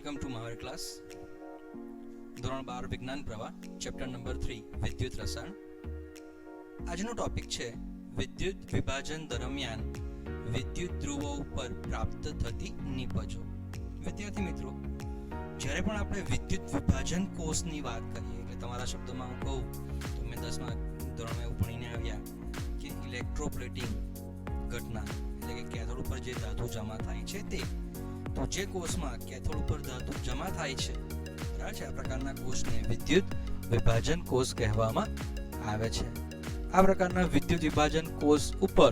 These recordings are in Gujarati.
Welcome to Mawra class. ધોરણ 12 વિજ્ઞાન પ્રવાહ, ચેપ્ટર નંબર 3 વિદ્યુત રસાયણ. આજનો ટોપિક છે વિદ્યુત વિભાજન દરમિયાન વિદ્યુત ધ્રુવો ઉપર પ્રાપ્ત થતી નીપજો. વિદ્યાર્થી મિત્રો, જ્યારે પણ આપણે વિદ્યુત વિભાજન કોષની વાત કરીએ, એટલે તમારા શબ્દોમાં હું કહું તો મેં 10મા ધોરણમાં એવું ભણીને આવ્યા કે ઇલેક્ટ્રોપ્લેટિંગ ઘટના, એટલે કે કેથોડ ઉપર જે ધાતુ જમા થાય છે તે. તો જે કોષમાં કેથોડ ઉપર ધાતુ જમા થાય છે, બરાબર છે, આ પ્રકારના કોષને વિદ્યુત વિભાજન કોષ કહેવામાં આવે છે. આ પ્રકારના વિદ્યુત વિભાજન કોષ ઉપર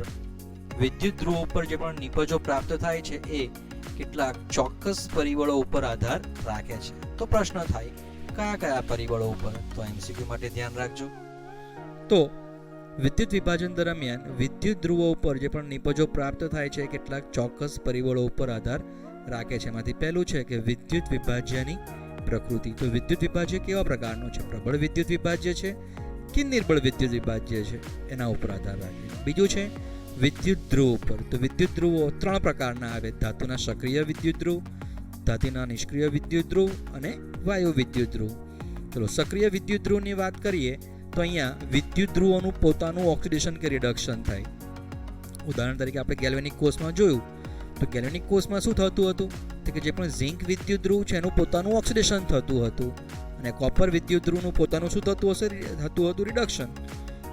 વિદ્યુત ધ્રુવો ઉપર જે પણ નીપજો પ્રાપ્ત થાય છે એ કેટલાક ચોક્કસ પરિબળો ઉપર આધાર રાખે છે. તો પ્રશ્ન થાય, કયા કયા પરિબળો ઉપર? તો એમસીક્યુ માટે ધ્યાન રાખજો. તો વિદ્યુત વિભાજન દરમિયાન વિદ્યુત ધ્રુવો ઉપર જે પણ નીપજો પ્રાપ્ત થાય છે કેટલાક ચોક્કસ પરિબળો ઉપર આધાર રાખે છે. એમાંથી પહેલું છે કે વિદ્યુત વિભાજ્યની પ્રકૃતિ. તો વિદ્યુત વિભાજ્ય કેવા પ્રકારનો છે? પ્રબળ વિદ્યુત વિભાજ્ય છે કે નિર્બળ વિદ્યુત વિભાજ્ય છે, એના ઉપર આધાર રાખે. બીજું છે વિદ્યુત ધ્રુવ ઉપર. તો વિદ્યુત ધ્રુવો 3 પ્રકારના આવે: ધાતુના સક્રિય વિદ્યુત ધ્રુવ, ધાતુના નિષ્ક્રિય વિદ્યુત ધ્રુવ અને વાયુ વિદ્યુત ધ્રુવ. ચલો સક્રિય વિદ્યુત ધ્રુવની વાત કરીએ તો અહીંયા વિદ્યુત ધ્રુવોનું પોતાનું ઓક્સિડેશન કે રિડક્શન થાય. ઉદાહરણ તરીકે આપણે ગેલ્વેનિક કોષમાં જોયું, તો ગેલ્વેનિક કોષમાં શું થતું હતું? તો કે જે પણ ઝિંક વિદ્યુત ધ્રુવ છે એનું પોતાનું ઓક્સિડેશન થતું હતું, અને કોપર વિદ્યુત ધ્રુવનું પોતાનું શું થતું હશે? થતું હતું રિડક્શન.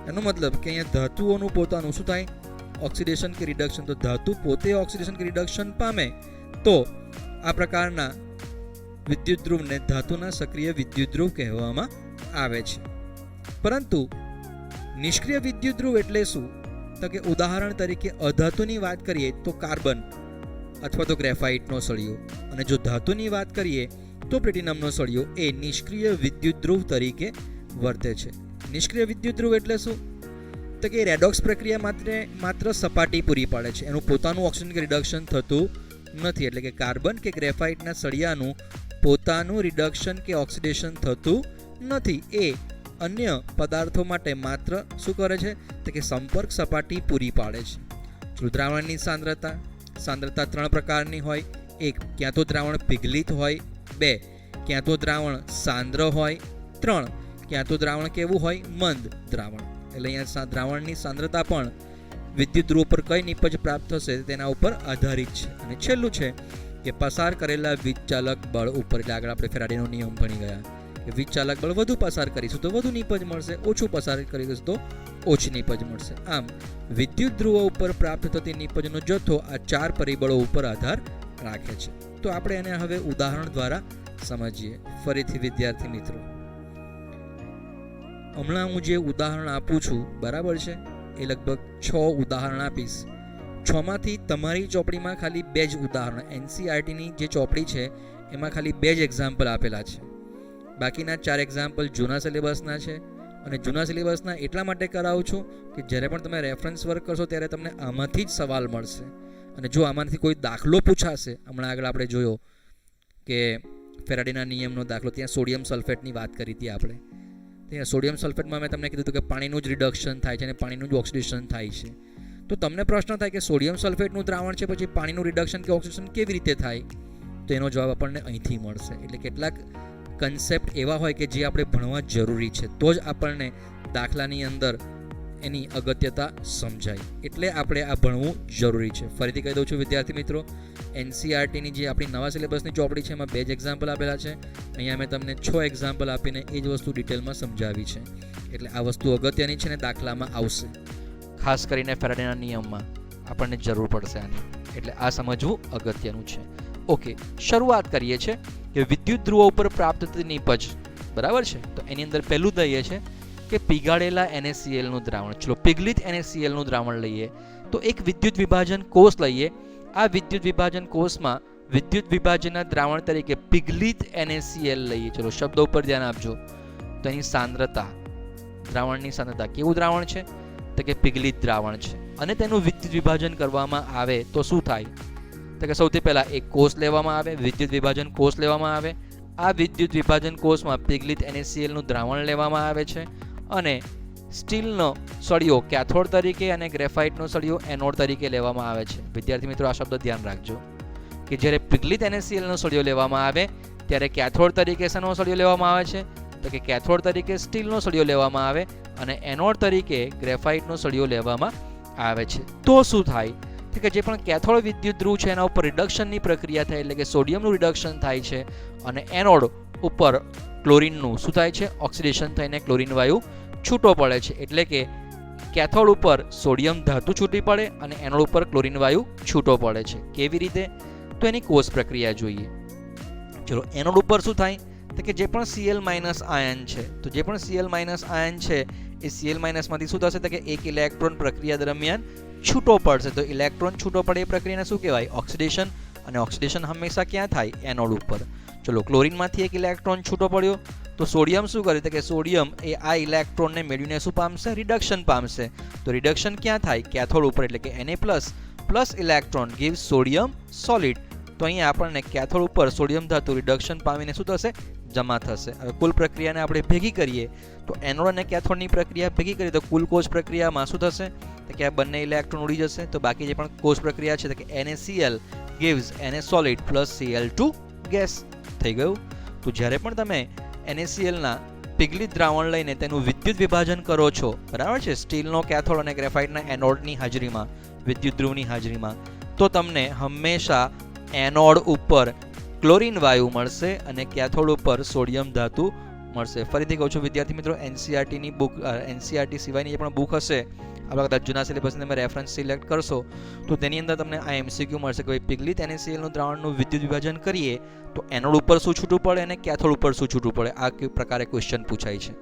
એનો મતલબ કે અહીંયા ધાતુઓનું પોતાનું શું થાય? ઓક્સિડેશન કે રિડક્શન. તો ધાતુ પોતે ઓક્સિડેશન કે રિડક્શન પામે તો આ પ્રકારના વિદ્યુત ધ્રુવને ધાતુના સક્રિય વિદ્યુત ધ્રુવ કહેવામાં આવે છે. પરંતુ નિષ્ક્રિય વિદ્યુત ધ્રુવ એટલે શું? તો કે ઉદાહરણ તરીકે અધાતુની વાત કરીએ તો કાર્બન અથવા તો ગ્રેફાઇટનો સળિયો, અને જો ધાતુની વાત કરીએ તો પ્લેટિનમનો સળિયો એ નિષ્ક્રિય વિદ્યુત ધ્રુવ તરીકે વર્તે છે. નિષ્ક્રિય વિદ્યુત ધ્રુવ એટલે શું? તો કે રેડોક્સ પ્રક્રિયા માત્ર સપાટી પૂરી પાડે છે, એનું પોતાનું ઓક્સિજન કે રિડક્શન થતું નથી. એટલે કે કાર્બન કે ગ્રેફાઇટના સળિયાનું પોતાનું રિડક્શન કે ઓક્સિડેશન થતું નથી. એ અન્ય પદાર્થો માટે માત્ર શું કરે છે? તો કે સંપર્ક સપાટી પૂરી પાડે છે. દ્રાવણની સાંદ્રતા 3 પ્રકારની હોય. 1, ક્યાં તો દ્રાવણ પીગલિત હોય. 2, ક્યાં તો દ્રાવણ સાંદ્ર હોય. 3, ક્યાં તો દ્રાવણ કેવું હોય? મંદ દ્રાવણ. એટલે અહીંયા દ્રાવણની સાંદ્રતા પણ વિદ્યુત ધ્રુવ પર કઈ નીપજ પ્રાપ્ત થશે તેના ઉપર આધારિત છે. અને છેલ્લું છે કે પસાર કરેલા વીજચાલક બળ ઉપર. એટલે આગળ આપણે ફેરાડેનો નિયમ ભણી ગયા કે વીજચાલક બળ વધુ પસાર કરીશું તો વધુ નીપજ મળશે, ઓછું પસાર કરીશું તો ઓછી નીપજ મળશે. આમ વિદ્યુત ધ્રુવો ઉપર પ્રાપ્ત થતી નીપજનો જથ્થો આ 4 પરિબળો ઉપર આધાર રાખે છે. તો આપણે એને હવે ઉદાહરણ દ્વારા સમજીએ. ફરીથી વિદ્યાર્થી મિત્રો, હમણાં હું જે ઉદાહરણ આપું છું, બરાબર છે, એ લગભગ 6 ઉદાહરણ આપીશ. 6 માંથી તમારી ચોપડીમાં ખાલી 2 જ ઉદાહરણ, એનસીઈઆરટીની જે ચોપડી છે એમાં ખાલી 2 જ એક્ઝામ્પલ આપેલા છે. બાકીના 4 એક્ઝામ્પલ જૂના સિલેબસના છે. અને જૂના સિલેબસના એટલા માટે કરાવું છું કે જ્યારે પણ તમે રેફરન્સ વર્ક કરશો ત્યારે તમને આમાંથી જ સવાલ મળશે. અને જો આમાંથી કોઈ દાખલો પૂછાશે, હમણાં આગળ આપણે જોયો કે ફેરાડેના નિયમનો દાખલો, ત્યાં સોડિયમ સલ્ફેટની વાત કરી હતી આપણે. ત્યાં સોડિયમ સલ્ફેટમાં મેં તમને કીધું હતું કે પાણીનું જ રિડક્શન થાય છે અને પાણીનું જ ઓક્સિડેશન થાય છે. તો તમને પ્રશ્ન થાય કે સોડિયમ સલ્ફેટનું દ્રાવણ છે, પછી પાણીનું રિડક્શન કે ઓક્સિડેશન કેવી રીતે થાય? તો એનો જવાબ આપણને અહીંથી મળશે. એટલે કેટલાક કન્સેપ્ટ એવા હોય કે જે આપણે ભણવા જરૂરી છે, તો જ આપણને દાખલાની અંદર એની અગત્યતા સમજાય. એટલે આપણે આ ભણવું જરૂરી છે. ફરીથી કહી દઉં છું વિદ્યાર્થી મિત્રો, એનસીઈઆરટીની જે આપણી નવા સિલેબસની ચોપડી છે એમાં 2 જ એક્ઝામ્પલ આપેલા છે. અહીંયા મેં તમને 6 એક્ઝામ્પલ આપીને એ જ વસ્તુ ડિટેલમાં સમજાવી છે. એટલે આ વસ્તુ અગત્યની છે ને દાખલામાં આવશે. ખાસ કરીને ફેરાડેના નિયમમાં આપણને જરૂર પડશે આની. એટલે આ સમજવું અગત્યનું છે. ઓકે, શરૂઆત કરીએ છીએ કે વિદ્યુત ધ્રુવો ઉપર પ્રાપ્ત થતી નીપજ, બરાબર છે. તો એની અંદર પહેલું દઈએ છે કે પીગાળેલા NaCl નું દ્રાવણ. ચલો પીગલિત NaCl નું દ્રાવણ લઈએ તો એક વિદ્યુત વિભાજન કોષ લઈએ. આ વિદ્યુત વિભાજન કોષમાં વિદ્યુત વિભાજનના દ્રાવણ તરીકે પીગલિત NaCl લઈએ. ચલો શબ્દો ઉપર ધ્યાન આપજો. તો એની સાંદ્રતા, દ્રાવણની સાંદ્રતા, કેવું દ્રાવણ છે? તો કે પીગલિત દ્રાવણ છે. અને તેનું વિદ્યુત વિભાજન કરવામાં આવે તો શું થાય? તો કે સૌથી પહેલા એક કોષ લેવામાં આવે, વિદ્યુત વિભાજન કોષ લેવામાં આવે. આ વિદ્યુત વિભાજન કોષમાં પીગલિત NaCl નું દ્રાવણ લેવામાં આવે છે અને સ્ટીલનો સળિયો કેથોડ તરીકે અને ગ્રેફાઇટનો સળિયો એનોડ તરીકે લેવામાં આવે છે. વિદ્યાર્થી મિત્રો, આ શબ્દ ધ્યાન રાખજો કે જ્યારે પીગલિત NaCl નો સળિયો લેવામાં આવે ત્યારે કેથોડ તરીકે શેનો સળિયો લેવામાં આવે છે? તો કે કેથોડ તરીકે સ્ટીલનો સળિયો લેવામાં આવે અને એનોડ તરીકે ગ્રેફાઇટનો સળિયો લેવામાં આવે છે. તો શું થાય? તો કે જે પણ કેથોડ વિદ્યુત ધ્રુવ છે એના ઉપર રિડક્શનની પ્રક્રિયા થાય, એટલે કે સોડિયમનું રિડક્શન થાય છે અને એનોડ ઉપર ક્લોરીનનું શું થાય છે? ઓક્સિડેશન થઈને ક્લોરીન વાયુ છૂટો પડે છે. એટલે કે કેથોડ ઉપર સોડિયમ ધાતુ છૂટી પડે અને એનોડ ઉપર ક્લોરીન વાયુ છૂટો પડે છે. કેવી રીતે? તો એની કોષ પ્રક્રિયા જોઈએ. ચલો, એનોડ ઉપર શું થાય? તો કે જે પણ Cl- આયન છે, તો જે પણ Cl- આયન છે એ Cl- માંથી શું થશે? તો કે એક ઇલેક્ટ્રોન પ્રક્રિયા દરમિયાન છૂટો પડશે. તો ઇલેક્ટ્રોન છૂટો પડે એ પ્રક્રિયાને શું કહેવાય? ઓક્સિડેશન. અને ઓક્સિડેશન હંમેશા ક્યાં થાય? એનોડ ઉપર. ચલો, ક્લોરીનમાંથી એક ઇલેક્ટ્રોન છૂટો પડ્યો તો સોડિયમ શું કરે? તો કે સોડિયમ એ આ ઇલેક્ટ્રોનને મેળવીને શું પામશે? રિડક્શન પામશે. તો રિડક્શન ક્યાં થાય? કેથોડ ઉપર. એટલે કે Na+ plus electron gives sodium solid. તો અહીંયા આપણને કેથોડ ઉપર સોડિયમ ધાતુ રિડક્શન પામીને શું થશે? જમા થશે. હવે કુલ પ્રક્રિયાને આપણે ભેગી કરીએ તો એનોડ અને કેથોડની પ્રક્રિયા ભેગી કરીએ તો કુલ કોષ પ્રક્રિયામાં શું થશે? તો કે આ બંને ઇલેક્ટ્રોન ઉડી જશે. તો બાકી જે પણ કોષ પ્રક્રિયા છે તો કે NaCl gives Na solid plus Cl2 gas થઈ ગયું. તો જ્યારે પણ તમે NaCl ના પિઘલિત દ્રાવણ લઈને તેનું વિદ્યુત વિભાજન કરો છો, બરાબર છે, સ્ટીલનો કેથોડ અને ગ્રેફાઇટના એનોડની હાજરીમાં, વિદ્યુત ધ્રુવની હાજરીમાં, તો તમને હંમેશા એનોડ ઉપર ક્લોરીન વાયુ મળશે અને કેથોડ ઉપર સોડિયમ ધાતુ મળશે. ફરીથી કહું છું વિદ્યાર્થી મિત્રો, એનસીઆરટીની બુક, એનસીઆરટી સિવાયની જે પણ બુક હશે, આપણા કદાચ જૂના સિલેબસને તમે રેફરન્સ સિલેક્ટ કરશો તો તેની અંદર તમને આ MCQ મળશે કે ભાઈ પિઘલિત NaClનું દ્રાવણનું વિદ્યુત વિભાજન કરીએ તો એનોડ ઉપર શું છૂટું પડે અને કેથોડ ઉપર શું છૂટું પડે. આ પ્રકારે ક્વેશ્ચન પૂછાય છે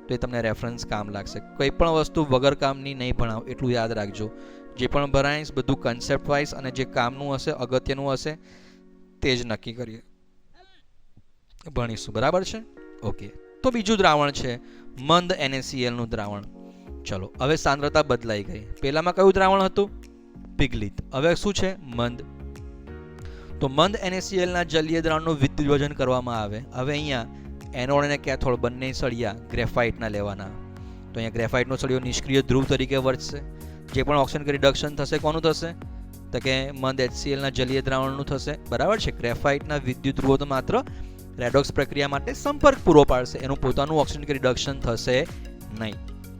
તો એ તમને રેફરન્સ કામ લાગશે. કોઈ પણ વસ્તુ વગર કામની નહીં ભણાવ, એટલું યાદ રાખજો. જે પણ ભણાવીશ બધું કન્સેપ્ટ વાઇઝ અને જે કામનું હશે, અગત્યનું હશે તે જ નક્કી કરીએ ભણીશું. બરાબર છે? ઓકે. તો બીજું દ્રાવણ છે મંદ NaClનું દ્રાવણ. ચલો, હવે સાંદ્રતા બદલાઈ ગઈ. પહેલામાં કયું દ્રાવણ હતું? પિઘલિત. હવે શું છે? મંદ. તો મંદ NaClના જલીય દ્રાવણનું વિદ્યુત વિભાજન કરવામાં આવે. હવે અહીંયા એનોડ અને કેથોડ બંને સળિયા ગ્રેફાઇટના લેવાના. તો અહીંયા ગ્રેફાઇટનો સળિયો નિષ્ક્રિય ધ્રુવ તરીકે વર્તશે. જે પણ ઓક્સિજન રિડક્શન થશે કોનું થશે? તો કે મંદ HClના જલીય દ્રાવણનું થશે. બરાબર છે? ગ્રેફાઇટના વિદ્યુત ધ્રુવો તો માત્ર રેડોક્સ પ્રક્રિયા માટે સંપર્ક પૂરો પાડશે, એનું પોતાનું ઓક્સિજન રિડક્શન થશે નહીં.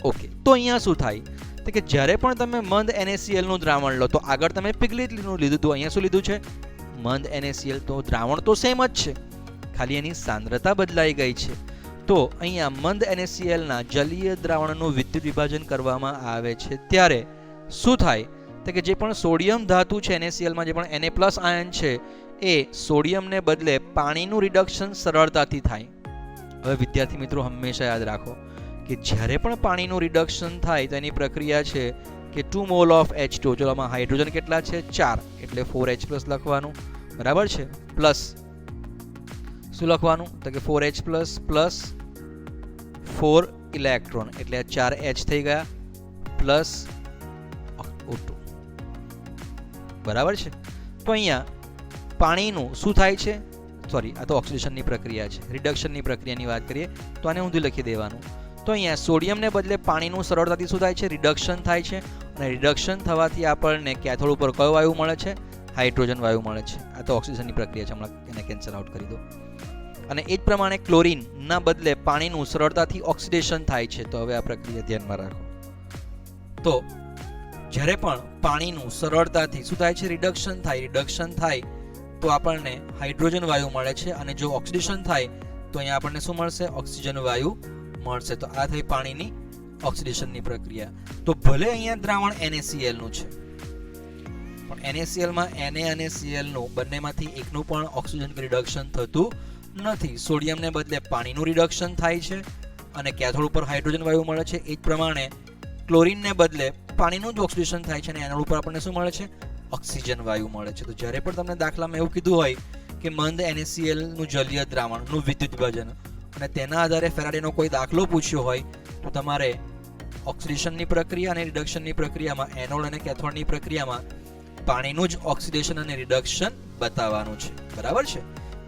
ઓકે. તો અહીંયા શું થાય? તો કે જ્યારે પણ તમે મંદ NaClનું દ્રાવણ લો તો આગળ તમે પિઘલિતનું લીધું હતું, અહીંયા શું લીધું છે? મંદ NaCl. તો દ્રાવણ તો સેમ જ છે, ખાલી એની સાંદ્રતા બદલાઈ ગઈ છે. તો અહીંયા મંદ NaClના જલીય દ્રાવણનું વિદ્યુત વિભાજન કરવામાં આવે છે ત્યારે શું થાય? તો કે જે પણ સોડિયમ ધાતુ છે NaClમાં, જે પણ Na+ આયન છે એ સોડિયમને બદલે પાણીનું રિડક્શન સરળતાથી થાય. હવે વિદ્યાર્થી મિત્રો હંમેશા યાદ રાખો કે જ્યારે પણ પાણીનું રિડક્શન થાય તો એની પ્રક્રિયા છે કે 2 મોલ ઓફ H2, ચલો આમાં હાઇડ્રોજન કેટલા છે? 4, એટલે 4H+ લખવાનું. બરાબર છે? પ્લસ શું લખવાનું? તો કે 4H+ પ્લસ 4 ઇલેક્ટ્રોન, એટલે 4H થઈ ગયા, પ્લસ O2. બરાબર છે? તો અહીંયા પાણીનું શું થાય છે? સોરી, આ તો ઓક્સિડેશનની પ્રક્રિયા છે. રિડક્શનની પ્રક્રિયાની વાત કરીએ તો આને ઊંધું લખી દેવાનું. તો અહીંયા સોડિયમને બદલે પાણીનું સરળતાથી શું થાય છે? રિડક્શન થાય છે. અને રિડક્શન થવાથી આપણને કેથોડ ઉપર કયો વાયુ મળે છે? હાઇડ્રોજન વાયુ મળે છે. આ તો ઓક્સિજનની પ્રક્રિયા છે, હમણાં એને કેન્સલ આઉટ કરી દો. અને એ જ પ્રમાણે ક્લોરીનના બદલે પાણીનું સરળતાથી ઓક્સિડેશન થાય છે. તો હવે આ પ્રક્રિયા ધ્યાનમાં રાખો. તો જ્યારે પણ પાણીનું સરળતાથી શું થાય છે? રિડક્શન થાય. રિડક્શન થાય તો આપણને હાઇડ્રોજન વાયુ મળે છે અને જો ઓક્સિડેશન થાય તો અહીંયા આપણને શું મળશે? ઓક્સિજન વાયુ મળશે. તો આ થઈ પાણીની ઓક્સિડેશનની પ્રક્રિયા. તો ભલે અહીંયા દ્રાવણ NaClનું છે પણ NaClમાં Na અને Clનું બંનેમાંથી એકનું પણ ઓક્સિજન રિડક્શન થતું નથી. સોડિયમને બદલે પાણીનું રિડક્શન થાય છે અને કેથોડ ઉપર હાઇડ્રોજન વાયુ મળે છે. એ જ પ્રમાણે ક્લોરીનને બદલે પાણીનું જ ઓક્સિડેશન થાય છે અને એનોડ ઉપર આપણને શું મળે છે? ઓક્સિજન વાયુ મળે છે. તો જ્યારે પણ તમને દાખલામાં એવું કીધું હોય કે મંદ NaClનું જલીય દ્રાવણનું વિદ્યુત વિભાજન અને તેના આધારે ફેરાડેનો કોઈ દાખલો પૂછ્યો હોય તો તમારે ઓક્સિડેશનની પ્રક્રિયા અને રિડક્શનની પ્રક્રિયામાં, એનોડ અને કેથોડની પ્રક્રિયામાં પાણીનું જ ઓક્સિડેશન અને રિડક્શન બતાવવાનું છે. બરાબર છે?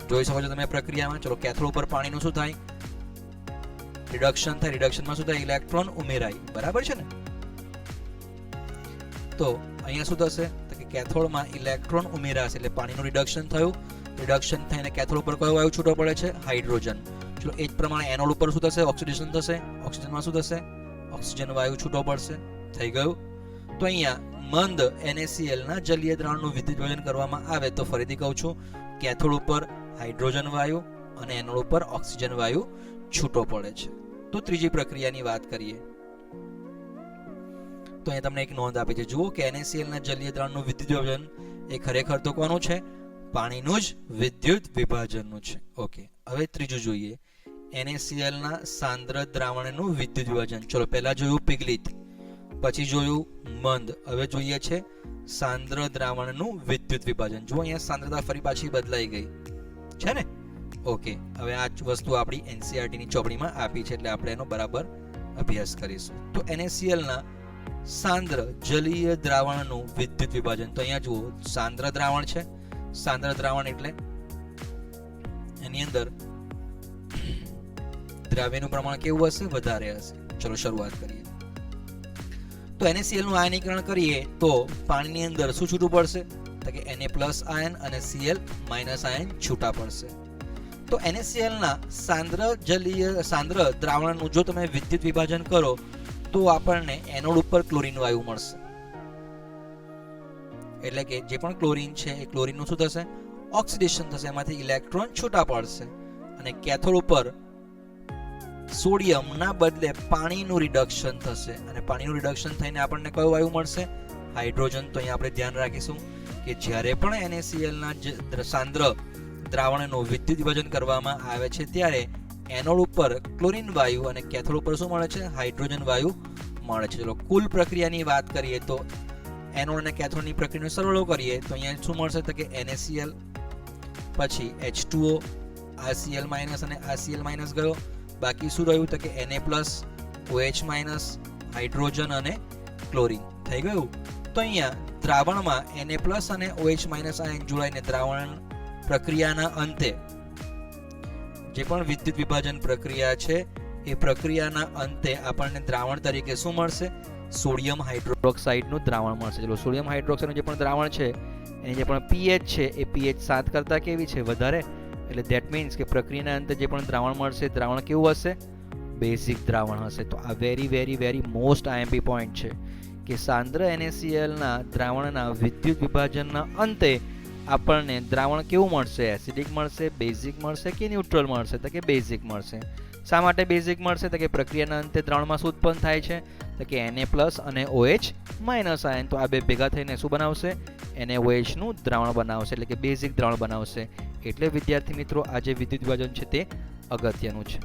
જોઈ શકો છો તમે પ્રક્રિયામાં. ચલો, કેથોડ ઉપર પાણીનું શું થાય? રિડક્શન થાય. રિડક્શનમાં શું થાય? ઇલેક્ટ્રોન ઉમેરાય. બરાબર છે ને? તો અહીંયા શું થશે? તો કે કેથોડમાં ઇલેક્ટ્રોન ઉમેરાશે એટલે પાણીનું રિડક્શન થયું રિડક્શન થઈને કેથોડ ઉપર કયો વાયુ છૂટો પડે છે? હાઇડ્રોજન. ચલો એ જ પ્રમાણે એનોડ ઉપર શું થશે? ઓક્સિડેશન થશે. ઓક્સિજનમાં શું થશે? ઓક્સિજન વાયુ છૂટો પડશે. થઈ ગયું. તો અહીંયા મંદ NaCl ના જલીય દ્રાવણનું વિદ્યુત વિભાજન કરવામાં આવે તો ફરીથી કહું છું, કેથોડ ઉપર હાઇડ્રોજન વાયુ અને એનોડ ઉપર ઓક્સિજન વાયુ છૂટો પડે છે. તો ત્રીજી પ્રક્રિયાની વાત કરીએ તો અહીંયા તમને એક નોંધ આપી છે. જુઓ કે NaCl ના જલીય દ્રાવણનું વિદ્યુત વિભાજન એ ખરેખર તો કોનું છે? પાણીનું જ વિદ્યુત વિભાજનનું છે. ઓકે, હવે ત્રીજું જોઈએ, NaCl ના સાંદ્ર દ્રાવણનું વિદ્યુત વિભાજન. ચલો પહેલા જોયું પિગલિત, પછી જોયું મંદ, હવે જોઈએ છે સાંદ્ર દ્રાવણનું વિદ્યુત વિભાજન. જુઓ અહીંયા સાંદ્રતા ફરી પાછી બદલાઈ ગઈ છે ને. ઓકે, હવે આ વસ્તુ આપણી NCERT ની ચોપડીમાં આપી છે એટલે આપણે એનો બરાબર અભ્યાસ કરીશું. તો NaCl ના સાંદ્ર જલીય દ્રાવણનું વિદ્યુત વિભાજન. તો અહીંયા જુઓ સાંદ્ર દ્રાવણ છે. સાંદ્ર દ્રાવણ એટલે એની અંદર દ્રવ્યનું પ્રમાણ કેવું હશે? વધારે હશે. ચલો શરૂઆત કરીએ. તો NaCl નું આયનીકરણ કરીએ તો પાણીની અંદર શું છૂટું પડશે? તો કે Na+ આયન અને Cl- આયન છૂટા પડશે. તો NaCl ના સાંદ્ર દ્રાવણનું જો તમે વિદ્યુત વિભાજન કરો તો આપણને એનોડ ઉપર ક્લોરીન વાયુ મળશે. એટલે કે જે પણ ક્લોરીન છે એ ક્લોરીનનું શું થશે? ઓક્સિડેશન થશે, એમાંથી ઇલેક્ટ્રોન છૂટા પડશે. અને કેથોડ ઉપર સોડિયમના બદલે પાણીનું રિડક્શન થશે અને પાણીનું રિડક્શન થઈને આપણને કયો વાયુ મળશે? હાઇડ્રોજન. તો અહીંયા આપણે ધ્યાન રાખીશું કે જ્યારે પણ NaCl ના સાંદ્ર દ્રાવણનું વિદ્યુત વિભાજન કરવામાં આવે છે ત્યારે એનોડ ઉપર ક્લોરીન વાયુ અને કેથોડ ઉપર શું મળે છે? હાઇડ્રોજન વાયુ મળે છે. ચલો કુલ પ્રક્રિયાની વાત કરીએ તો એનોડ અને કેથોડની પ્રક્રિયાનો સરવાળો કરીએ તો અહીંયા શું મળશે? તો કે NaCl, પછી H2O, આ Cl- અને આ Cl- ગયો, બાકી શું રહ્યું? તો કે Na+, OH-, હાઇડ્રોજન અને ક્લોરીન. થઈ ગયું. તો અહીંયા દ્રાવણમાં Na+ અને OH- આયન જોડાઈને દ્રાવણ પ્રક્રિયાના અંતે જે પણ વિદ્યુત વિભાજન પ્રક્રિયા છે એ પ્રક્રિયાના અંતે આપણને દ્રાવણ તરીકે શું મળશે? સોડિયમ હાઇડ્રોક્સાઇડનું દ્રાવણ મળશે. ચલો સોડિયમ હાઇડ્રોક્સાઇડનું જે પણ દ્રાવણ છે એની જે પણ pH છે એ pH 7 કરતાં કેવી છે? વધારે. એટલે ધેટ મીન્સ કે પ્રક્રિયાના અંતે જે પણ દ્રાવણ મળશે દ્રાવણ કેવું હશે? બેઝિક દ્રાવણ હશે. તો આ વેરી મોસ્ટ IMP પોઈન્ટ છે કે સાંદ્ર NaCl ના દ્રાવણના વિદ્યુત વિભાજનના અંતે આપણને દ્રાવણ કેવું મળશે? એસિડિક મળશે, બેઝિક મળશે કે ન્યુટ્રલ મળશે? તો કે બેઝિક મળશે. શા માટે બેઝિક મળશે? તો કે પ્રક્રિયાના અંતે દ્રાવણમાં શું ઉત્પન્ન થાય છે? તો કે Na+ અને OH- આયન. તો આ બે ભેગા થઈને શું બનાવશે? NaOH નું દ્રાવણ બનાવશે, એટલે કે બેઝિક દ્રાવણ બનાવશે. એટલે વિદ્યાર્થી મિત્રો આ જે વિદ્યુત વિભાજન છે તે અગત્યનું છે.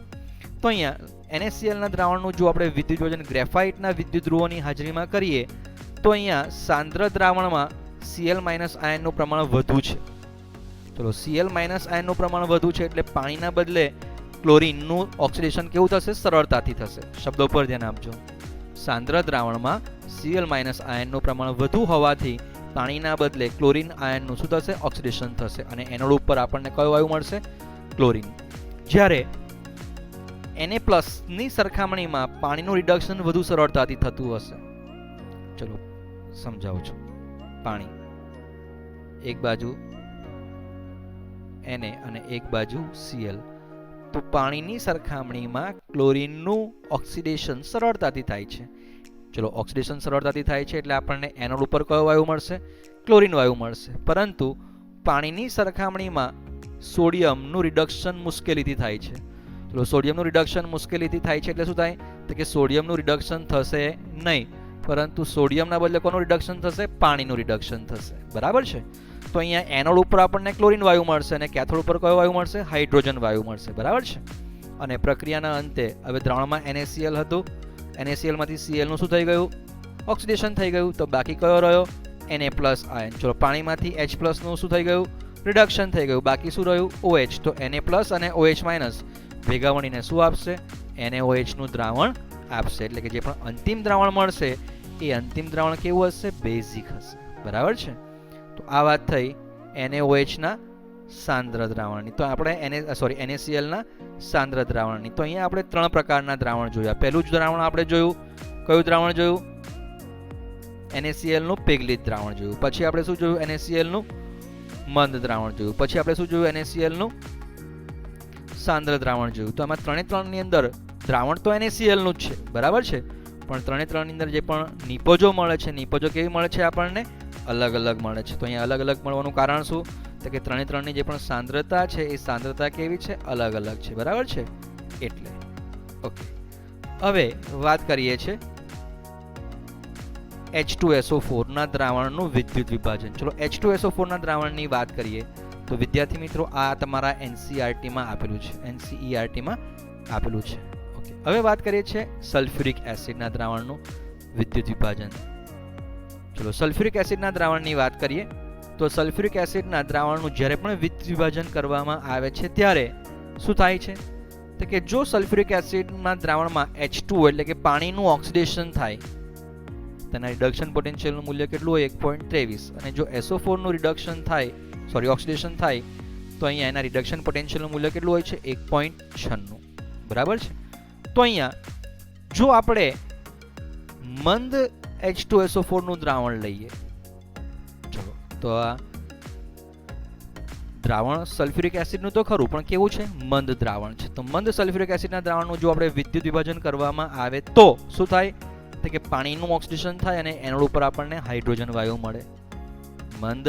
તો અહીંયા NaCl ના દ્રાવણનું જો આપણે વિદ્યુત વિભાજન ગ્રેફાઇટના વિદ્યુત ધ્રુવોની હાજરીમાં કરીએ તો અહીંયા સાંદ્ર દ્રાવણમાં Cl- આયનનું પ્રમાણ વધુ છે. ચલો Cl- આયનનું પ્રમાણ વધુ છે એટલે પાણીના બદલે ક્લોરીનનું ઓક્સિડેશન કેવું થશે? સરળતાથી થશે. શબ્દો પર ધ્યાન આપજો. સાંદ્ર દ્રાવણમાં Cl- આયનનું પ્રમાણ વધુ હોવાથી પાણીના બદલે ક્લોરીન આયનનું શું થશે? ઓક્સિડેશન થશે અને એનોડ ઉપર આપણને કયો વાયુ મળશે? ક્લોરીન. જ્યારે Na+ ની સરખામણીમાં પાણીનું રિડક્શન વધુ સરળતાથી થતું હશે. ચલો સમજાવું છું. પાણી એક બાજુ Na અને એક બાજુ Cl. તો પાણીની સરખામણીમાં ક્લોરીનનું ઓક્સિડેશન સરળતાથી થાય છે. ચલો ઓક્સિડેશન સરળતાથી થાય છે એટલે આપણને એનોડ ઉપર કયો વાયુ મળશે? ક્લોરીન વાયુ મળશે. પરંતુ પાણીની સરખામણીમાં સોડિયમનું રિડક્શન મુશ્કેલીથી થાય છે. ચલો સોડિયમનું રિડક્શન મુશ્કેલીથી થાય છે એટલે શું થાય? તો કે સોડિયમનું રિડક્શન થશે નહીં, પરંતુ સોડિયમના બદલે કોનું રિડક્શન થશે? પાણીનું રિડક્શન થશે. બરાબર છે. તો અહીંયા એનોડ ઉપર આપણને ક્લોરીન વાયુ મળશે અને કેથોડ ઉપર કયો વાયુ મળશે? હાઇડ્રોજન વાયુ મળશે. બરાબર છે. અને પ્રક્રિયાના અંતે હવે દ્રાવણમાં NaCl હતું, NaCl માંથી Cl નું શું થઈ ગયું? ઓક્સિડેશન થઈ ગયું. તો બાકી કયો રહ્યો? Na+ ion. ચલો પાણીમાંથી H+ નું શું થઈ ગયું? રિડક્શન થઈ ગયું. બાકી શું રહ્યું? OH. તો Na+ અને OH- ભેગા મળીને શું આપશે? NaOH નું દ્રાવણ આપશે. એટલે કે જે પણ અંતિમ દ્રાવણ મળશે એ અંતિમ દ્રાવણ કેવું હશે? બેઝિક હશે. બરાબર છે. તો આ વાત થઈ NaOH ના સાંદ્ર દ્રાવણની. તો આપણે NaCl ના સાંદ્ર દ્રાવણની. તો અહીંયા આપણે 3 પ્રકારના દ્રાવણ જોયા. પહેલું જ દ્રાવણ આપણે જોયું, કયું દ્રાવણ જોયું? NaCl નું પિગલિત દ્રાવણ જોયું. પછી આપણે શું જોયું? NaCl નું મંદ દ્રાવણ જોયું. પછી આપણે શું જોયું? NaCl નું સાંદ્ર દ્રાવણ જોયું. તો આમાં ત્રણે ત્રણની અંદર દ્રાવણ તો NaCl નું જ છે, બરાબર છે, પણ ત્રણે ત્રણની અંદર જે પણ નિપજો મળે છે, નિપજો કેવી મળે છે આપણને? અલગ અલગ મળે છે. તો અહીંયા અલગ અલગ મળવાનું કારણ શું? તો કે ત્રણે ત્રણની જે પણ સાંદ્રતા છે એ સાંદ્રતા કેવી છે? અલગ અલગ છે, બરાબર છે. એટલે ઓકે, હવે વાત કરીએ છે H2SO4 ના દ્રાવણનું વિદ્યુત વિભાજન. ચલો H2SO4 ના દ્રાવણની વાત કરીએ તો વિદ્યાર્થી મિત્રો આ તમારા NCERT માં આપેલું છે, NCERT માં આપેલું છે. ઓકે, હવે વાત કરીએ છીએ સલ્ફ્યુરિક એસિડના દ્રાવણનું વિદ્યુત વિભાજન. ચલો સલ્ફ્યુરિક એસિડના દ્રાવણની વાત કરીએ તો સલ્ફ્યુરિક એસિડના દ્રાવણનું જ્યારે પણ વિદ્યુત વિભાજન કરવામાં આવે છે ત્યારે શું થાય છે? તો કે જો સલ્ફ્યુરિક એસિડના દ્રાવણમાં H2 એટલે કે પાણીનું ઓક્સિડેશન થાય, તેના રિડક્શન પોટેન્શિયલનું મૂલ્ય કેટલું હોય? 1.23. અને જો SO4 નું રિડક્શન થાય, ઓક્સિડેશન થાય, તો અહીંયા એના રિડક્શન પોટેન્શિયલનું મૂલ્ય કેટલું હોય છે? 1.96. બરાબર છે. તો અહીંયા જો આપણે મંદ H2SO4 નું દ્રાવણ લઈએ, ચલો તો આ દ્રાવણ સલ્ફ્યુરિક એસિડનું તો ખરું, પણ કેવું છે? મંદ દ્રાવણ છે. તો મંદ સલ્ફ્યુરિક એસિડના દ્રાવણનું જો આપણે વિદ્યુત વિભાજન કરવામાં આવે તો શું થાય? તો કે પાણીનું ઓક્સિડેશન થાય અને એનોડ ઉપર આપણને હાઇડ્રોજન વાયુ મળે. મંદ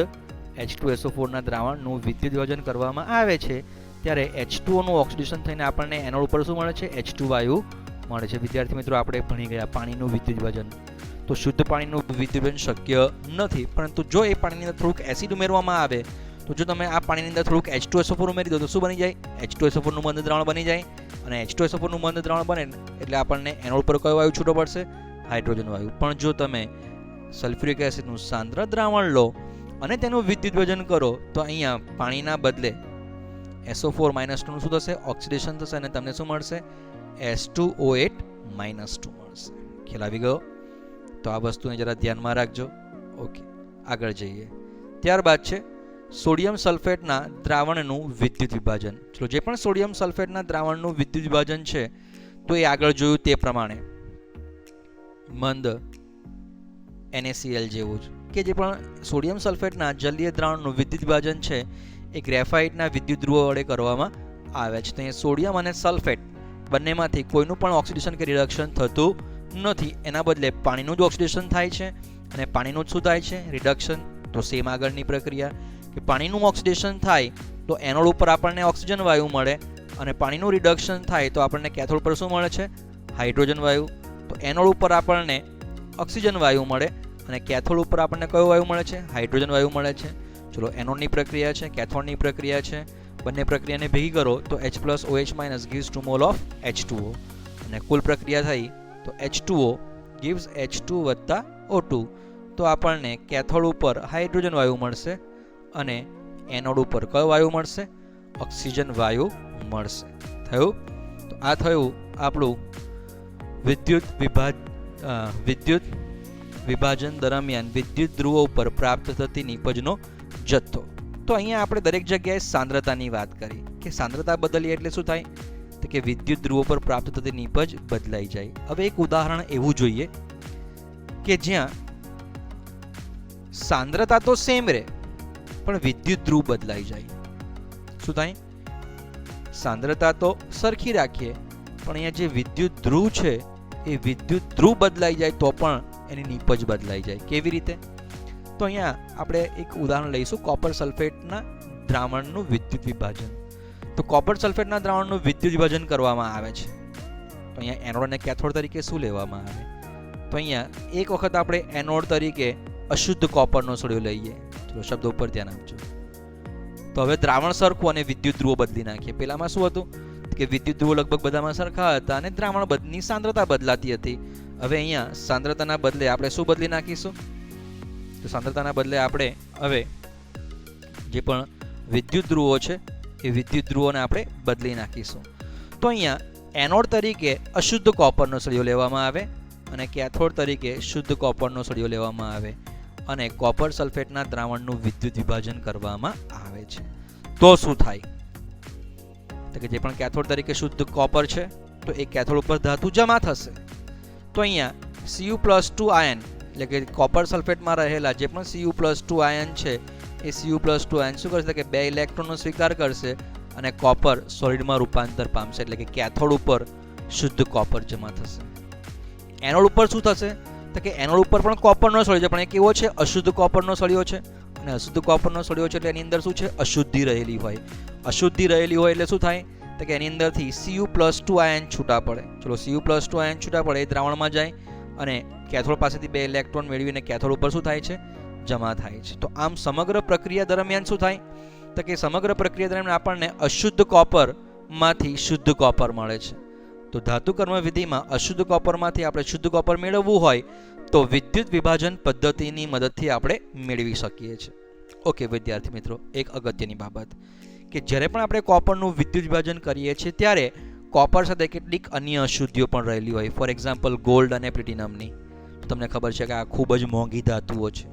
H2SO4 ના દ્રાવણનું વિદ્યુત વિભાજન કરવામાં આવે છે ત્યારે H2O નું ઓક્સિડેશન થઈને આપણને એનોડ ઉપર શું મળે છે? H2 વાયુ મળે છે. વિદ્યાર્થી મિત્રો આપણે ભણી ગયા પાણીનું વિદ્યુત વિભાજન. તો શુદ્ધ પાણીનું વિદ્યુત વિભાજન શક્ય નથી, પરંતુ જો એ પાણીની અંદર થોડુંક એસિડ ઉમેરવામાં આવે તો જો તમે આ પાણીની અંદર થોડુંક H2SO4 ઉમેરી દો તો શું બની જાય? H2SO4 નું મંદ દ્રાવણ બની જાય. અને H2SO4 નું મંદ દ્રાવણ બને એટલે આપણને એનોડ ઉપર કયો વાયુ છૂટો પડશે? હાઇડ્રોજન વાયુ. પણ જો તમે સલ્ફ્યુરિક એસિડનું સાંદ્ર દ્રાવણ લો અને તેનું વિદ્યુત વિભાજન કરો તો અહીંયા પાણીના બદલે SO4 - 2 નું શું થશે? ઓક્સિડેશન થશે અને તમને શું મળશે? H2O8 - 2 મળશે. ખ્યાલ આવી ગયો? તો આ વસ્તુને જરા ધ્યાનમાં રાખજો. ઓકે, આગળ જઈએ. ત્યારબાદ છે સોડિયમ સલ્ફેટના દ્રાવણનું વિદ્યુત વિભાજન. ચલો જે પણ સોડિયમ સલ્ફેટના દ્રાવણનું વિદ્યુત વિભાજન છે તો એ આગળ જોયું તે પ્રમાણે મંદ NaCl જેવું જ, કે જે પણ સોડિયમ સલ્ફેટના જલીય દ્રાવણનું વિદ્યુત વિભાજન છે એ ગ્રેફાઇટના વિદ્યુત ધ્રુવો વડે કરવામાં આવે છે. તો અહીંયા સોડિયમ અને સલ્ફેટ બંનેમાંથી કોઈનું પણ ઓક્સિડેશન કે રિડક્શન થતું નથી. એના બદલે પાણીનું જ ઓક્સિડેશન થાય છે અને પાણીનું જ શું થાય છે? રિડક્શન. તો સેમ આગળની પ્રક્રિયા કે પાણીનું ઓક્સિડેશન થાય તો એનોડ ઉપર આપણને ઓક્સિજન વાયુ મળે અને પાણીનું રિડક્શન થાય તો આપણને કેથોડ પર શું મળે છે? હાઇડ્રોજન વાયુ. તો એનોડ ઉપર આપણને ઓક્સિજન વાયુ મળે અને કેથોડ ઉપર આપણને કયો વાયુ મળે છે? હાઇડ્રોજન વાયુ મળે છે. ચલો એનોડની પ્રક્રિયા છે, કેથોડની પ્રક્રિયા છે, બંને પ્રક્રિયાને ભેગી કરો તો H+OH- gives 2 mol of H2O અને કુલ પ્રક્રિયા થઈ તો H2O gives H2 + O2. તો આપણને કેથોડ ઉપર હાઇડ્રોજન વાયુ મળશે અને એનોડ ઉપર કયો વાયુ મળશે? ઓક્સિજન વાયુ મળશે. થયું? તો આ થયું આપણું વિદ્યુત વિભાજન દરમિયાન વિદ્યુત ધ્રુવો ઉપર પ્રાપ્ત થતી નિપજનો જથ્થો. તો અહીંયા આપણે દરેક જગ્યાએ સાંદ્રતાની વાત કરી કે સાંદ્રતા બદલીએ એટલે શું થાય? તો કે વિદ્યુત ધ્રુવો પર પ્રાપ્ત થતી નિપજ બદલાઈ જાય. હવે એક ઉદાહરણ એવું જોઈએ કે જ્યાં સાંદ્રતા તો સેમ રહે પણ વિદ્યુત ધ્રુવ બદલાઈ જાય. શું થાય? સાંદ્રતા તો સરખી રાખીએ પણ અહીંયા જે વિદ્યુત ધ્રુવ છે એ વિદ્યુત ધ્રુવ બદલાઈ જાય તો પણ એની નિપજ બદલાઈ જાય. કેવી રીતે? તો અહીંયા આપણે એક ઉદાહરણ લઈશું કોપર સલ્ફેટના દ્રાવણનું વિદ્યુત વિભાજન. તો કોપર સલ્ફેટના દ્રાવણનું વિદ્યુત વિભાજન કરવામાં આવે છે તો અહીંયા એનોડ અને કેથોડ તરીકે શું લેવામાં આવે? તો અહીંયા એક વખત આપણે એનોડ તરીકે અશુદ્ધ કોપરનો સળિયો લઈએ. ચલો શબ્દો ઉપર ધ્યાન આપજો. તો હવે દ્રાવણ સરખું અને વિદ્યુત ધ્રુવો બદલી નાખીએ. પેલામાં શું હતું કે વિદ્યુત ધ્રુવો લગભગ બધામાં સરખા હતા અને દ્રાવણ બદની સાંદ્રતા બદલાતી હતી. હવે અહીંયા સાંદ્રતાના બદલે આપણે શું બદલી નાખીશું? તો સાંદ્રતાના બદલે આપણે હવે જે પણ વિદ્યુત ધ્રુવો છે એ વિદ્યુત ધ્રુવોને આપણે બદલી નાખીશું. તો અહીંયા એનોડ તરીકે અશુદ્ધ કોપરનો સળિયો લેવામાં આવે અને કેથોડ તરીકે શુદ્ધ કોપરનો સળિયો લેવામાં આવે અને કોપર સલ્ફેટના દ્રાવણનું વિદ્યુત વિભાજન કરવામાં આવે છે. તો શું થાય? તો કે જે પણ કેથોડ તરીકે શુદ્ધ કોપર છે તો એ કેથોડ ઉપર ધાતુ જમા થશે. તો અહીંયા Cu+2 આયન એટલે કે કોપર સલ્ફેટમાં રહેલા જે પણ Cu+2 આયન છે એ Cu+2 આયન શું કરશે કે 2 ઇલેક્ટ્રોનનો સ્વીકાર કરશે અને કોપર સોલિડમાં રૂપાંતર પામશે, એટલે કે કેથોડ ઉપર શુદ્ધ કોપર જમા થશે. એનોડ ઉપર શું થશે તો કે એનોડ ઉપર પણ કોપરનો સળિયો છે, પણ એ કેવો છે? અશુદ્ધ કોપરનો સળિયો છે. અને અશુદ્ધ કોપરનો સળિયો છે એટલે એની અંદર શું છે? અશુદ્ધિ રહેલી હોય. અશુદ્ધિ રહેલી હોય એટલે શું થાય તો કે એની અંદરથી Cu+2 આયન છૂટા પડે. ચલો Cu+2 આયન છૂટા પડે એ દ્રાવણમાં જાય અને કેથોડ પાસેથી 2 ઇલેક્ટ્રોન મેળવીને કેથોડ ઉપર શું થાય છે? જમા થાય છે. તો આમ સમગ્ર પ્રક્રિયા દરમિયાન શું થાય તો કે સમગ્ર પ્રક્રિયા દરમિયાન આપણને અશુદ્ધ કોપરમાંથી શુદ્ધ કોપર મળે છે. તો ધાતુ કર્મ વિધિમાં અશુદ્ધ કોપરમાંથી આપણે શુદ્ધ કોપર મેળવવું હોય તો વિદ્યુત વિભાજન પદ્ધતિની મદદથી આપણે મેળવી શકીએ છીએ. ઓકે વિદ્યાર્થી મિત્રો, એક અગત્યની બાબત કે જ્યારે પણ આપણે કોપરનું વિદ્યુત વિભાજન કરીએ છીએ ત્યારે કોપર સાથે કેટલીક અન્ય અશુદ્ધિઓ પણ રહેલી હોય. ફોર એક્ઝામ્પલ ગોલ્ડ અને પ્લેટિનમની. તમને ખબર છે કે આ ખૂબ જ મોંઘી ધાતુઓ છે.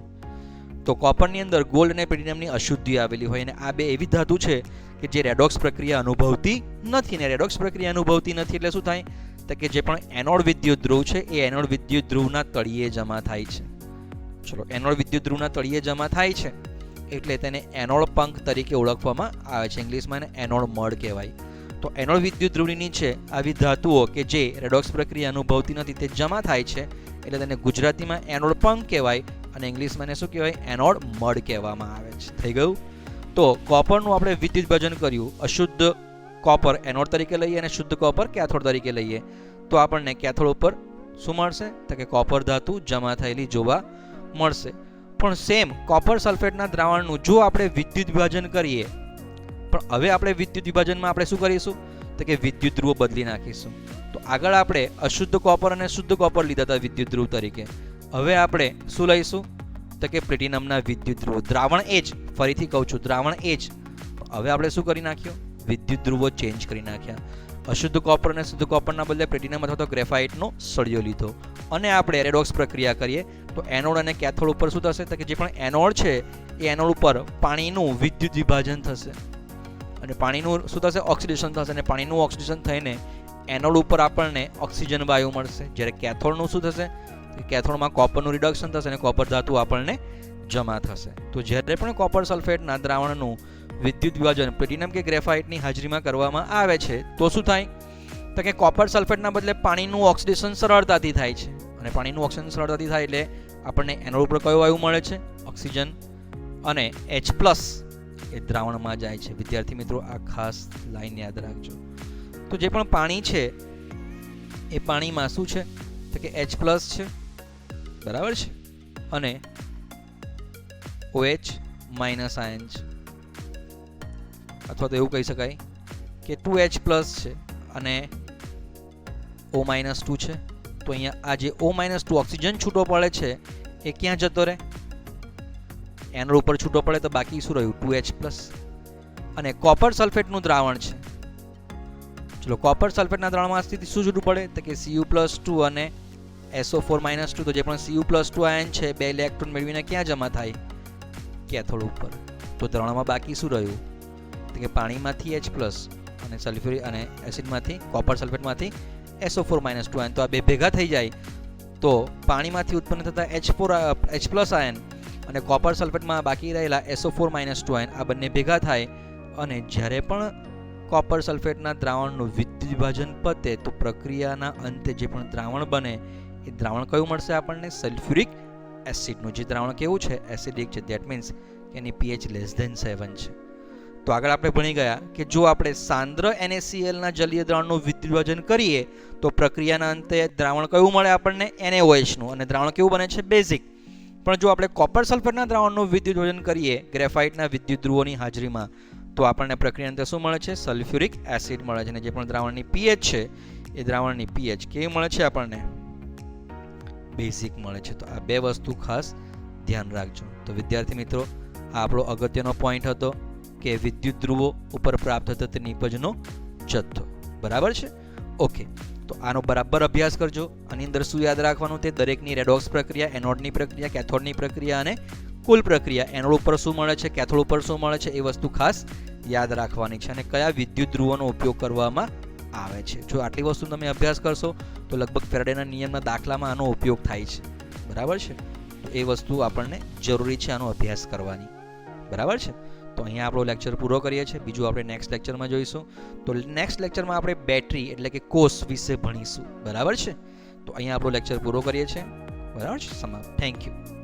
તો કોપરની અંદર ગોલ્ડ અને પ્લેટિનમની અશુદ્ધિ આવેલી હોય અને આ બે એવી ધાતુ છે કે જે રેડોક્સ પ્રક્રિયા અનુભવતી નથી. ને રેડોક્સ પ્રક્રિયા અનુભવતી નથી એટલે શું થાય તો કે જે પણ એનોડ વિદ્યુત ધ્રુવ છે એ એનોડ વિદ્યુત ધ્રુવના તળિયે જમા થાય છે. ચલો એનોડ વિદ્યુત ધ્રુવના તળિયે જમા થાય છે એટલે તેને એનોડ પંખ તરીકે ઓળખવામાં આવે છે. ઇંગ્લિશમાં એને એનોડ મડ કહેવાય. તો એનોડ વિદ્યુત ધ્રુવની નીચે આવી ધાતુઓ કે જે રેડોક્સ પ્રક્રિયા અનુભવતી નથી તે જમા થાય છે એટલે તેને ગુજરાતીમાં એનોડ પંખ કહેવાય અને ઇંગ્લિશમાં એને શું કહેવાય? એનોડ મડ કહેવામાં આવે છે. થઈ ગયું? તો કોપરનું આપણે વિદ્યુત વિભાજન કર્યું. અશુદ્ધ કોપર એનોડ તરીકે લઈએ અને શુદ્ધ કોપર કેથોડ તરીકે લઈએ તો આપણને કેથોડ ઉપર શું મળશે તો કે કોપર ધાતુ જમા થયેલી જોવા મળશે. પણ સેમ કોપર સલ્ફેટના દ્રાવણનું જો આપણે વિદ્યુત વિભાજન કરીએ, પણ હવે આપણે વિદ્યુત વિભાજનમાં આપણે શું કરીશું તો કે વિદ્યુત ધ્રુવો બદલી નાખીશું. તો આગળ આપણે અશુદ્ધ કોપર અને શુદ્ધ કોપર લીધા હતા વિદ્યુત ધ્રુવ તરીકે. હવે આપણે શું લઈશું તો કે પ્લેટિનમના વિદ્યુત ધ્રુવો. દ્રાવણ એ જ, ફરીથી કહું છું દ્રાવણ એ જ. હવે આપણે શું કરી નાખ્યું? વિદ્યુત ધ્રુવો ચેન્જ કરી નાખ્યા. અશુદ્ધ કોપર અને શુદ્ધ કોપરના બદલે પ્લેટિનમ અથવા તો ગ્રેફાઇટનો સળિયો લીધો અને આપણે રેડોક્સ પ્રક્રિયા કરીએ તો એનોડ અને કેથોડ ઉપર શું થશે તો કે જે પણ એનોડ છે એ એનોડ ઉપર પાણીનું વિદ્યુત વિભાજન થશે અને પાણીનું શું થશે? ઓક્સિડેશન થશે અને પાણીનું ઓક્સિડેશન થઈને એનોડ ઉપર આપણને ઓક્સિજન વાયુ મળશે. જ્યારે કેથોડનું શું થશે? કેથોડમાં કોપરનું રિડક્શન થશે અને કોપર ધાતુ આપણને જમા થશે. તો જ્યારે પણ કોપર સલ્ફેટના દ્રાવણનું વિદ્યુત વિભાજન પ્લેટિનમ કે ગ્રેફાઇટની હાજરીમાં કરવામાં આવે છે તો શું થાય તો કે કોપર સલ્ફેટના બદલે પાણીનું ઓક્સિડેશન સરળતાથી થાય છે અને પાણીનું ઓક્સિજન સરળતાથી થાય એટલે આપણને એનોડ ઉપર કયો વાયુ મળે છે? ઓક્સિજન. અને H+ એ દ્રાવણમાં જાય છે. વિદ્યાર્થી મિત્રો આ ખાસ લાઈન યાદ રાખજો. તો જે પણ પાણી છે એ પાણીમાં શું છે તો કે H+ છે, બરાબર છે, અને OH- આયન છે, અથવા તો એવું કહી શકાય કે 2H+ છે અને O-2 છે. તો અહીંયા આ જે O-2 ઓક્સિજન છૂટો પડે છે એ ક્યાં જતો રહે? એનોડ ઉપર છૂટો પડે તો બાકી શું રહ્યું? 2H+. અને કોપર સલ્ફેટનું દ્રાવણ છે. ચલો કોપર સલ્ફેટના દ્રાવણમાં સ્થિતિ શું છૂટું પડે તો કે Cu+2 અને SO4-2. તો જે પણ Cu+2 આયન છે 2 ઇલેક્ટ્રોન મેળવીને ક્યાં જમા થાય? કેથોડ ઉપર. તો દ્રાવણમાં બાકી શું રહ્યું તો કે પાણીમાંથી H+ અને સલ્ફ્યુરિક અને એસિડમાંથી કોપર સલ્ફેટમાંથી SO4-2 આયન. તો આ બે ભેગા થઈ જાય તો પાણીમાંથી ઉત્પન્ન થતા H+ આયન અને કોપર સલ્ફેટમાં બાકી રહેલા SO4-2 આયન આ બંને ભેગા થાય અને જ્યારે પણ કોપર સલ્ફેટના દ્રાવણનું વિદ્યુત વિભાજન પતે તો પ્રક્રિયાના અંતે જે પણ દ્રાવણ બને એ દ્રાવણ કયું મળશે આપણને? સલ્ફ્યુરિક એસિડનું. જે દ્રાવણ કેવું છે? એસિડિક છે. ધેટ મીન્સ કે એની pH <7 છે. તો આગળ આપણે ભણી ગયા કે જો આપણે સાંદ્ર NaCl ના જલીય દ્રાવણનું વિદ્યુત વિભાજન કરીએ તો પ્રક્રિયાના અંતે દ્રાવણ કયું મળે આપણને? NaOH નું. અને દ્રાવણ કેવું બને છે? બેઝિક. પણ જો આપણે કોપર સલ્ફેટના દ્રાવણનું વિદ્યુત વિભાજન કરીએ ગ્રેફાઇટના વિદ્યુત ધ્રુવોની હાજરીમાં તો આપણને પ્રક્રિયા અંતે શું મળે છે? સલ્ફ્યુરિક એસિડ મળે છે. અને જે પણ દ્રાવણની pH છે એ દ્રાવણની pH કેવી મળે છે આપણને? બેઝિક મળે છે. તો આ બે વસ્તુ ખાસ ધ્યાન રાખજો. તો વિદ્યાર્થી મિત્રો આ આપણો અગત્યનો પોઈન્ટ હતો કે વિદ્યુત ધ્રુવો ઉપર પ્રાપ્ત થતો તે નિપજનો જથ્થો. બરાબર છે? ઓકે. તો આનો બરાબર અભ્યાસ કરજો. આની અંદર શું યાદ રાખવાનું? તે દરેકની રેડોક્સ પ્રક્રિયા, એનોડની પ્રક્રિયા, કેથોડની પ્રક્રિયા અને કુલ પ્રક્રિયા, એનોડ ઉપર શું મળે છે, કેથોડ ઉપર શું મળે છે, એ વસ્તુ ખાસ યાદ રાખવાની છે અને કયા વિદ્યુત ધ્રુવોનો ઉપયોગ કરવામાં આવે છે. જો આટલી વસ્તુ તમે અભ્યાસ કરશો તો લગભગ ફેરાડેના નિયમના દાખલામાં આનો ઉપયોગ થાય છે. બરાબર છે? તો એ વસ્તુ આપણને જરૂરી છે આનો અભ્યાસ કરવાની. બરાબર છે. તો અહીંયા આપણો લેક્ચર પૂરો કરીએ છીએ. બીજું આપણે નેક્સ્ટ લેક્ચરમાં જોઈશું. તો નેક્સ્ટ લેક્ચરમાં આપણે બેટરી એટલે કે કોષ વિશે ભણીશું. બરાબર છે. તો અહીંયા આપણો લેક્ચર પૂરો કરીએ છીએ. બરાબર છે. સમાપ્ત. Thank you.